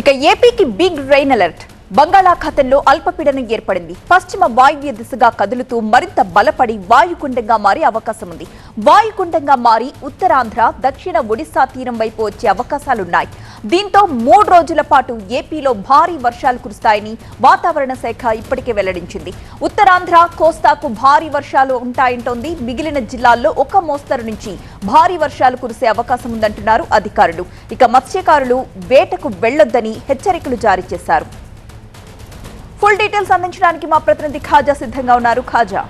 ఇక ఏపీకి big rain alert. బంగాళాఖాతంలో అల్పపీడనం ఏర్పడింది. పశ్చిమ వాయువ్య దిశగా కదులుతూ మరింత బలపడి వాయుగుండంగా మారే అవకాశం ఉంది. వాయుగుండంగా మారి ఉత్తరాంధ్ర, దక్షిణ ఒడిశా తీరం వైపు వచ్చే అవకాశాలున్నాయి. దీంతో 3 రోజుల పాటు ఏపీలో భారీ వర్షాలు కురుస్తాయని వాతావరణ శాఖ ఇప్పటికే వెల్లడించింది. ఉత్తరాంధ్ర, కోస్తాకు భారీ వర్షాలు ఉంటాయంటోంది. మిగిలిన జిల్లాల్లో ఒక మోస్తరు నుంచి భారీ వర్షాలు కురిసే అవకాశం ఉందంటున్నారు అధికారులు. ఇక మత్స్యకారులు వేటకు వెళ్లొద్దని హెచ్చరికలు జారీ చేశారు. ఫుల్ డీటెయిల్స్ అందించడానికి మా ప్రతినిధి ఖాజా సిద్ధంగా ఉన్నారు. ఖాజా,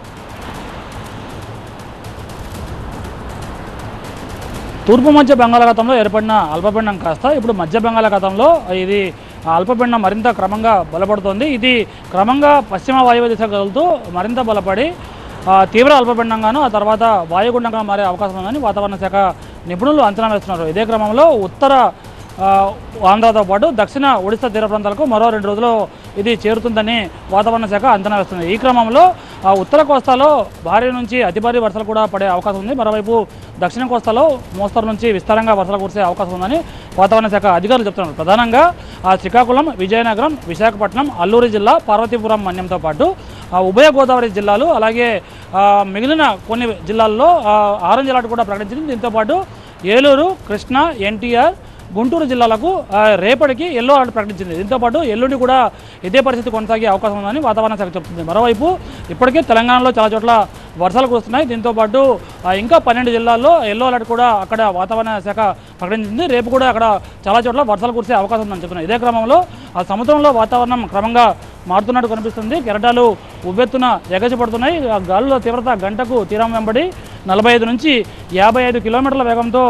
తూర్పు మధ్య బంగాళాఖాతంలో ఏర్పడిన అల్పపీడనం కాస్త ఇప్పుడు మధ్య బంగాళాఖాతంలో ఇది అల్పపీడనం మరింత క్రమంగా బలపడుతోంది. ఇది క్రమంగా పశ్చిమ వాయువ్య దిశ కదులుతూ మరింత బలపడి తీవ్ర అల్పపీడనంగాను ఆ తర్వాత వాయుగుండంగా మారే అవకాశం ఉందని వాతావరణ శాఖ నిపుణులు అంచనా వేస్తున్నారు. ఇదే క్రమంలో ఉత్తర ఆంధ్రతో పాటు దక్షిణ ఒడిశా తీర ప్రాంతాలకు మరో 2 రోజుల్లో ఇది చేరుతుందని వాతావరణ శాఖ అంచనా వేస్తుంది. ఈ క్రమంలో ఉత్తర కోస్తాలో భారీ నుంచి అతి భారీ వర్షాలు కూడా పడే అవకాశం ఉంది. మరోవైపు దక్షిణ కోస్తాలో మోస్తరు నుంచి విస్తారంగా వర్షాలు కురిసే అవకాశం ఉందని వాతావరణ శాఖ అధికారులు చెప్తున్నారు. ప్రధానంగా శ్రీకాకుళం, విజయనగరం, విశాఖపట్నం, అల్లూరు జిల్లా, పార్వతీపురం మన్యంతో పాటు ఉభయ గోదావరి జిల్లాలు, అలాగే మిగిలిన కొన్ని జిల్లాల్లో ఆరెంజ్ అలర్ట్ కూడా ప్రకటించింది. దీంతోపాటు ఏలూరు, కృష్ణా, ఎన్టీఆర్, గుంటూరు జిల్లాలకు రేపటికి ఎల్లో అలర్ట్ ప్రకటించింది. దీంతోపాటు ఎల్లుండి కూడా ఇదే పరిస్థితి కొనసాగే అవకాశం ఉందని వాతావరణ శాఖ చెబుతుంది. మరోవైపు ఇప్పటికే తెలంగాణలో చాలా చోట్ల వర్షాలు కురుస్తున్నాయి. దీంతోపాటు ఇంకా 12 జిల్లాల్లో ఎల్లో అలర్ట్ కూడా అక్కడ వాతావరణ శాఖ ప్రకటించింది. రేపు కూడా అక్కడ చాలా చోట్ల వర్షాలు కురిసే అవకాశం ఉందని చెప్తున్నాయి. ఇదే క్రమంలో ఆ సముద్రంలో వాతావరణం క్రమంగా మారుతున్నట్టు కనిపిస్తుంది. కెరటాలు ఉవ్వెత్తున ఎగసిపడుతున్నాయి. గాలుల తీవ్రత గంటకు తీరం వెంబడి 45 నుంచి 55 కిలోమీటర్ల వేగంతో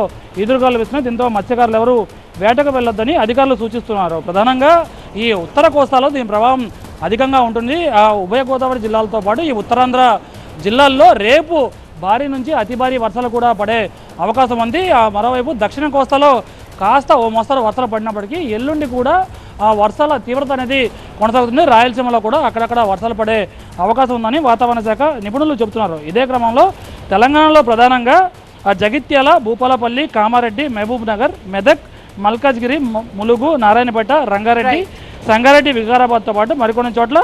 ఈదురుగాలు వీస్తున్నాయి. దీంతో మత్స్యకారులు ఎవరు వేటకు వెళ్లొద్దని అధికారులు సూచిస్తున్నారు. ప్రధానంగా ఈ ఉత్తర కోస్తాలో దీని ప్రభావం అధికంగా ఉంటుంది. ఉభయ గోదావరి జిల్లాలతో పాటు ఈ ఉత్తరాంధ్ర జిల్లాల్లో రేపు భారీ నుంచి అతి భారీ వర్షాలు కూడా పడే అవకాశం ఉంది. మరోవైపు దక్షిణ కోస్తాలో కాస్త ఓ మోస్తరు వర్షాలు పడినప్పటికీ ఎల్లుండి కూడా ఆ వర్షాల తీవ్రత అనేది కొనసాగుతుంది. రాయలసీమలో కూడా అక్కడక్కడ వర్షాలు పడే అవకాశం ఉందని వాతావరణ శాఖ నిపుణులు చెబుతున్నారు. ఇదే క్రమంలో తెలంగాణలో ప్రధానంగా జగిత్యాల, భూపాలపల్లి, కామారెడ్డి, మహబూబ్ నగర్, మెదక్, మల్కాజ్గిరి, ములుగు, నారాయణపేట, రంగారెడ్డి, సంగారెడ్డి, వికారాబాద్తో పాటు మరికొన్ని చోట్ల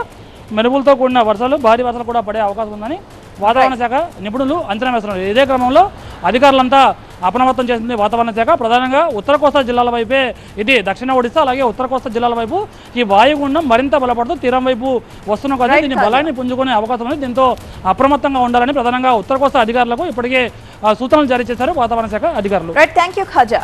మెరుపులతో కూడిన వర్షాలు, భారీ వర్షాలు కూడా పడే అవకాశం ఉందని వాతావరణ శాఖ నిపుణులు అంచనా వేస్తున్నారు. ఇదే క్రమంలో అధికారులంతా అప్రమత్తం చేసింది వాతావరణ శాఖ. ప్రధానంగా ఉత్తర కోస్తా జిల్లాల వైపే ఇది దక్షిణ ఒడిశా, అలాగే ఉత్తర కోస్తా జిల్లాల వైపు ఈ వాయుగుండం మరింత బలపడుతూ తీరం వైపు వస్తున్న కొద్దీ దీని బలాన్ని పుంజుకునే అవకాశం ఉంది. దీంతో అప్రమత్తంగా ఉండాలని ప్రధానంగా ఉత్తర కోస్తా అధికారులకు ఇప్పటికే సూచనలు జారీ చేశారు వాతావరణ శాఖ అధికారులు. Thank you Khaja.